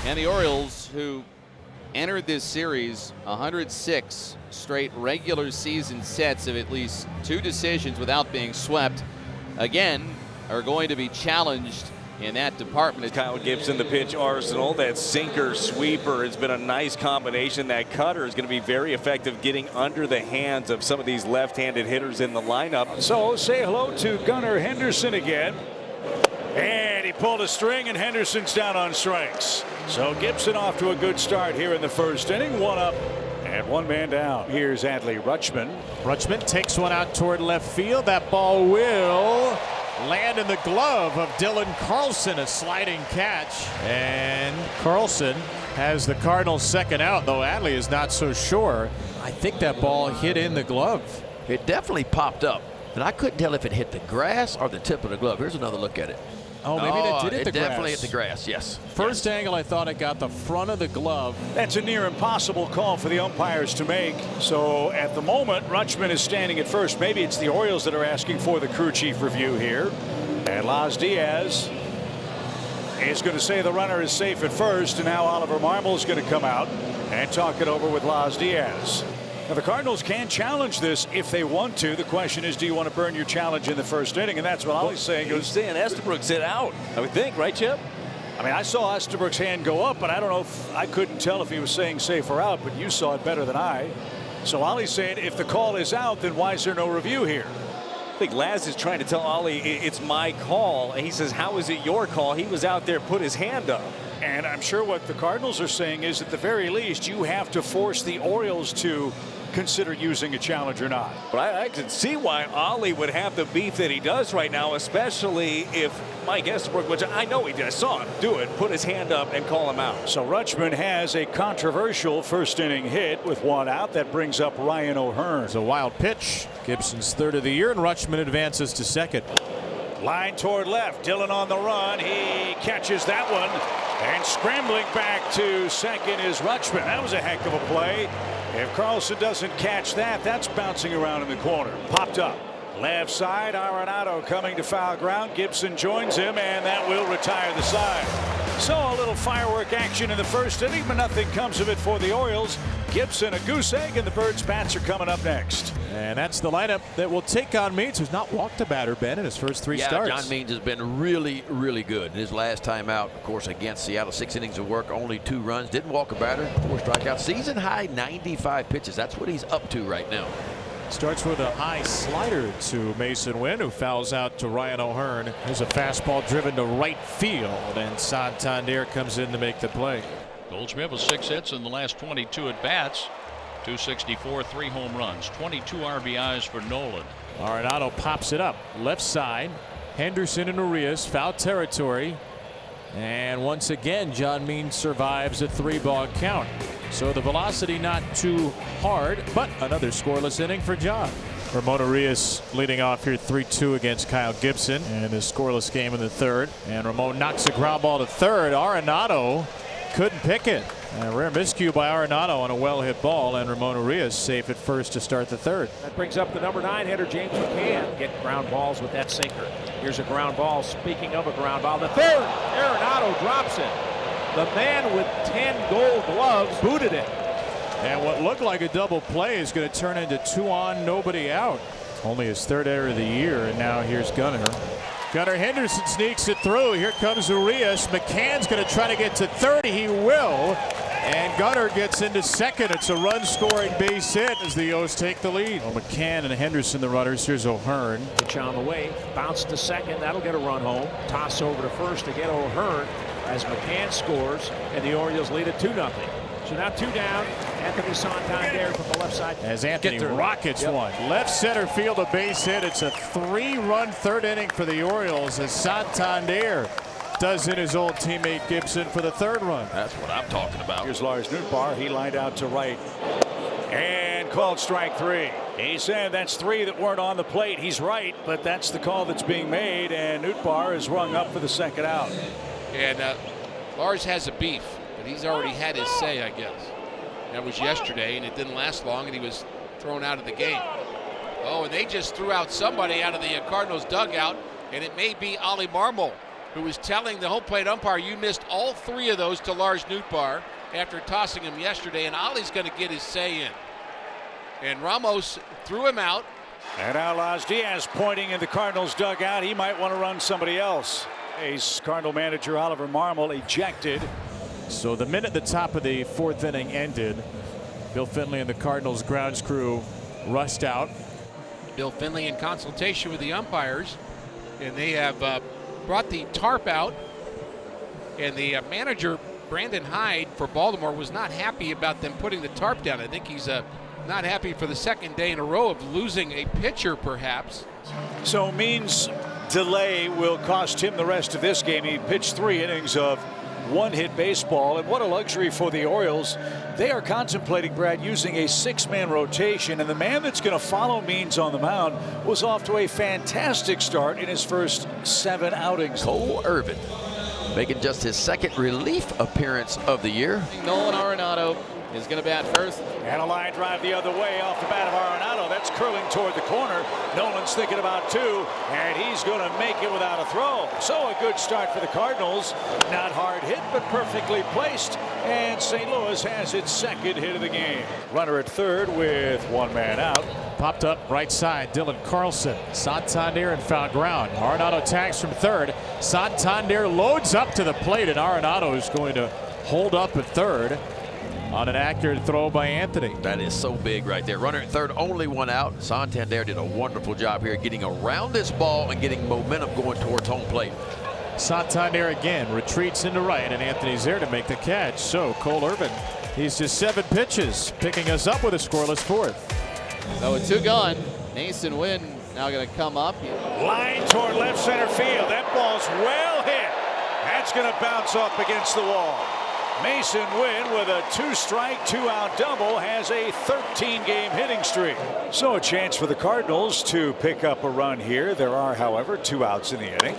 And the Orioles, who entered this series 106 straight regular season sets of at least 2 decisions without being swept, again are going to be challenged in that department. Kyle Gibson, the pitch arsenal, that sinker sweeper has been a nice combination. That cutter is going to be very effective getting under the hands of some of these left-handed hitters in the lineup. So say hello to Gunnar Henderson again. And he pulled a string, and Henderson's down on strikes. So Gibson off to a good start here in the first inning. 1 up and 1 man down. Here's Adley Rutschman. Rutschman takes one out toward left field. That ball will land in the glove of Dylan Carlson. A sliding catch. And Carlson has the Cardinals' second out, though Adley is not so sure. I think that ball hit in the glove. It definitely popped up, and I couldn't tell if it hit the grass or the tip of the glove. Here's another look at it. Oh, maybe it did hit the grass. It definitely hit the grass, yes. First angle, I thought it got the front of the glove. That's a near impossible call for the umpires to make. So at the moment, Rutschman is standing at first. Maybe it's the Orioles that are asking for the crew chief review here. And Las Diaz is going to say the runner is safe at first. And now Oliver Marmol is going to come out and talk it over with Las Diaz. Now, the Cardinals can challenge this if they want to. The question is, do you want to burn your challenge in the first inning? And that's what Ollie's saying. He's saying Estabrook's hit out, I would think, right, Chip? I mean, I saw Estabrook's hand go up, but I don't know if I couldn't tell if he was saying safe or out, but you saw it better than I. So Ollie's saying if the call is out, then why is there no review here? I think Laz is trying to tell Ollie it's my call, and he says, how is it your call? He was out there, put his hand up. And I'm sure what the Cardinals are saying is at the very least you have to force the Orioles to consider using a challenge or not. But I can see why Ollie would have the beef that he does right now, especially if Mike Estabrook, which I know he did, I saw him do it, put his hand up and call him out. So Rutschman has a controversial first inning hit with 1 out. That brings up Ryan O'Hearn. It's a wild pitch. Gibson's third of the year, and Rutschman advances to second. Line toward left. Dillon on the run. He catches that one. And scrambling back to second is Rutschman. That was a heck of a play. If Carlson doesn't catch that, that's bouncing around in the corner. Popped up. Left side, Arenado coming to foul ground. Gibson joins him, and that will retire the side. So a little firework action in the first inning, but nothing comes of it for the Orioles. Gibson, a goose egg, and the Birds' bats are coming up next. And that's the lineup that will take on Means, who's not walked a batter, Ben, in his first 3 starts. John Means has been really, really good. In his last time out, of course, against Seattle, 6 innings of work, only 2 runs, didn't walk a batter, 4 strikeouts, season high 95 pitches. That's what he's up to right now. Starts with a high slider to Mason Winn, who fouls out to Ryan O'Hearn. There's a fastball driven to right field, and Santander comes in to make the play. Goldschmidt with 6 hits in the last 22 at bats. 264, 3 home runs, 22 RBIs for Nolan. Arenado pops it up left side. Henderson and Urias, foul territory. And once again, John Means survives a 3-ball count. So the velocity not too hard, but another scoreless inning for John. Ramon Urias leading off here 3-2 against Kyle Gibson, and a scoreless game in the third. And Ramon knocks a ground ball to third. Arenado couldn't pick it. A rare miscue by Arenado on a well-hit ball, and Ramon Urias safe at first to start the third. That brings up the number 9 hitter, James McCann. Getting ground balls with that sinker. Here's a ground ball. Speaking of a ground ball, the third. Arenado drops it. The man with 10 gold gloves booted it. And what looked like a double play is going to turn into 2 on, nobody out. Only his 3rd error of the year, and now here's Gunnar. Gunnar Henderson sneaks it through. Here comes Urias. McCann's going to try to get to third. He will. And Gunnar gets into second. It's a run-scoring base hit as the O's take the lead. Well, McCann and Henderson, the runners. Here's O'Hearn. Pitch on the way. Bounce to second. That'll get a run home. Toss over to first to get O'Hearn as McCann scores, and the Orioles lead it 2-0. So now 2 down. Anthony Santander from the left side. As Anthony rockets one. Left center field, a base hit. It's a 3-run 3rd inning for the Orioles as Santander does in his old teammate Gibson for the 3rd run. That's what I'm talking about. Here's Lars Nootbaar. He lined out to right and called strike 3. He said that's 3 that weren't on the plate. He's right, but that's the call that's being made, and Nootbaar is rung up for the 2nd out. And Lars has a beef, but he's already had his say, I guess. That was yesterday, and it didn't last long, and he was thrown out of the game. Oh, and they just threw out somebody out of the Cardinals dugout, and it may be Ollie Marmol, who was telling the home plate umpire, you missed all 3 of those to Lars Nootbaar after tossing him yesterday, and Ollie's going to get his say in. And Ramos threw him out. And now Laz Diaz pointing in the Cardinals dugout. He might want to run somebody else. Ace Cardinal manager Oliver Marmol ejected. So the minute the top of the 4th inning ended, Bill Finley and the Cardinals grounds crew rushed out. Bill Finley in consultation with the umpires, and they have brought the tarp out. And the manager, Brandon Hyde, for Baltimore was not happy about them putting the tarp down. I think he's not happy for the 2nd day in a row of losing a pitcher, perhaps. So means delay will cost him the rest of this game. He pitched 3 innings of 1-hit baseball, and what a luxury for the Orioles. They are contemplating, Brad, using a 6-man rotation, and the man that's going to follow Means on the mound was off to a fantastic start in his first 7 outings. Cole Irvin making just his 2nd relief appearance of the year. Nolan Arenado is going to bat first. And a line drive the other way off the bat of Arenado. That's curling toward the corner. Nolan's thinking about 2, and he's going to make it without a throw. So a good start for the Cardinals. Not hard hit, but perfectly placed. And St. Louis has its 2nd hit of the game. Runner at 3rd with 1 man out. Popped up right side, Dylan Carlson. Santander in foul ground. Arenado tags from 3rd. Santander loads up to the plate, and Arenado is going to hold up at 3rd. On an accurate throw by Anthony. That is so big right there. Runner at 3rd, only 1 out. Santander did a wonderful job here getting around this ball and getting momentum going towards home plate. Santander again retreats into right, and Anthony's there to make the catch. So Cole Irvin, he's just 7 pitches, picking us up with a scoreless 4th. So with 2 gone, Mason Winn now going to come up. Line toward left center field. That ball's well hit. That's going to bounce up against the wall. Mason Winn with a 2-strike, 2-out double has a 13-game hitting streak. So a chance for the Cardinals to pick up a run here. There are, however, 2 outs in the inning.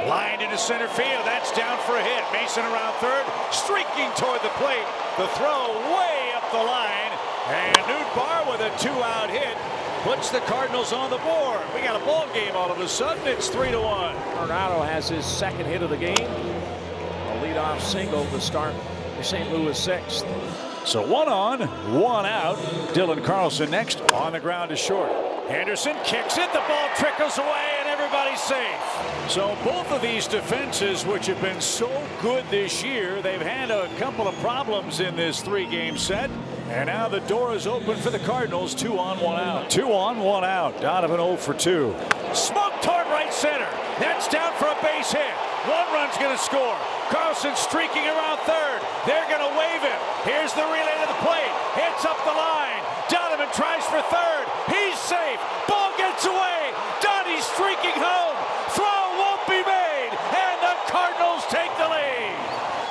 Lined into center field. That's down for a hit. Mason around 3rd, streaking toward the plate. The throw way up the line. And Nootbaar with a 2-out hit puts the Cardinals on the board. We got a ball game all of a sudden. It's 3-1. Arenado has his 2nd hit of the game. A leadoff single to start the St. Louis 6th. So 1 on, 1 out. Dylan Carlson next. On the ground is short. Henderson kicks it. The ball trickles away, and everybody's safe. So both of these defenses, which have been so good this year, they've had a couple of problems in this 3-game set. And now the door is open for the Cardinals. 2 on, 1 out. 2 on, 1 out. Donovan 0 for 2. Smoke toward right center. That's down for a base hit. 1 run's going to score. Carlson streaking around 3rd. They're going to wave him. Here's the relay to the plate. Hits up the line. Donovan tries for 3rd. He's safe. Ball gets away. Donnie's streaking home. Throw won't be made. And the Cardinals take the lead.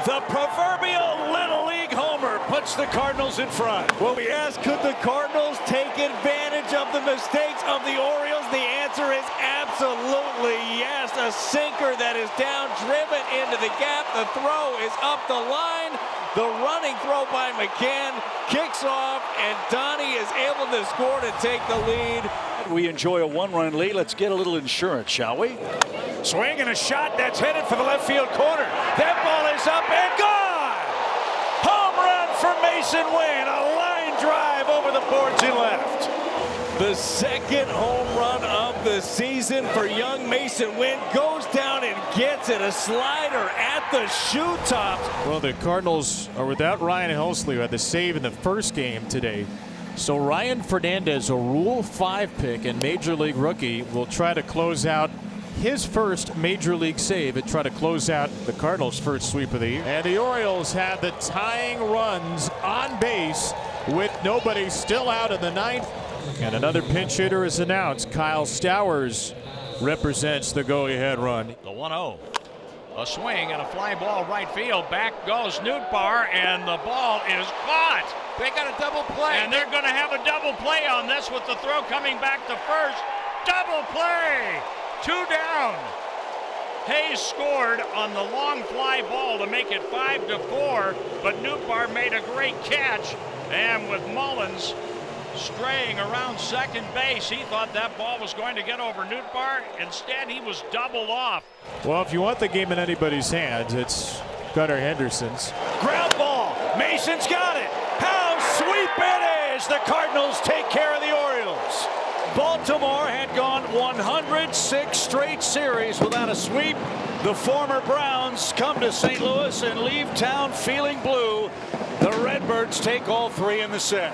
The proverbial Little League homer puts the Cardinals in front. Well, we asked, could the Cardinals take advantage of the mistakes of the Orioles? The answer is absolutely yes. A sinker that is down, driven into the gap. The throw is up the line. The running throw by McCann kicks off, and Donnie is able to score to take the lead. We enjoy a 1-run lead. Let's get a little insurance, shall we? Swing and a shot that's headed for the left field corner. That ball is up and gone. Home run for Mason Winn. A line drive over the boards and left. The 2nd home run of the season for young Mason Winn. Goes down and gets it. A slider at the shoe tops. Well, the Cardinals are without Ryan Helsley, who had the save in the 1st game today. So Ryan Fernandez, a Rule 5 pick and Major League rookie, will try to close out his first Major League save and try to close out the Cardinals' first sweep of the year. And the Orioles have the tying runs on base with nobody, still out in the 9th. And another pinch hitter is announced. Kyle Stowers represents the go-ahead run. The 1-0. A swing and a fly ball right field. Back goes Nootbaar, and the ball is caught. They got a double play. And they're going to have a double play on this with the throw coming back to first. Double play. 2 down. Hayes scored on the long fly ball to make it 5-4, but Nootbaar made a great catch. And with Mullins straying around second base. He thought that ball was going to get over Nootbaar. Instead, he was doubled off. Well, if you want the game in anybody's hands, it's Gunnar Henderson's. Ground ball. Mason's got it. How sweep it is. The Cardinals take care of the Orioles. Baltimore had gone 106 straight series without a sweep. The former Browns come to St. Louis and leave town feeling blue. The Redbirds take all three in the set.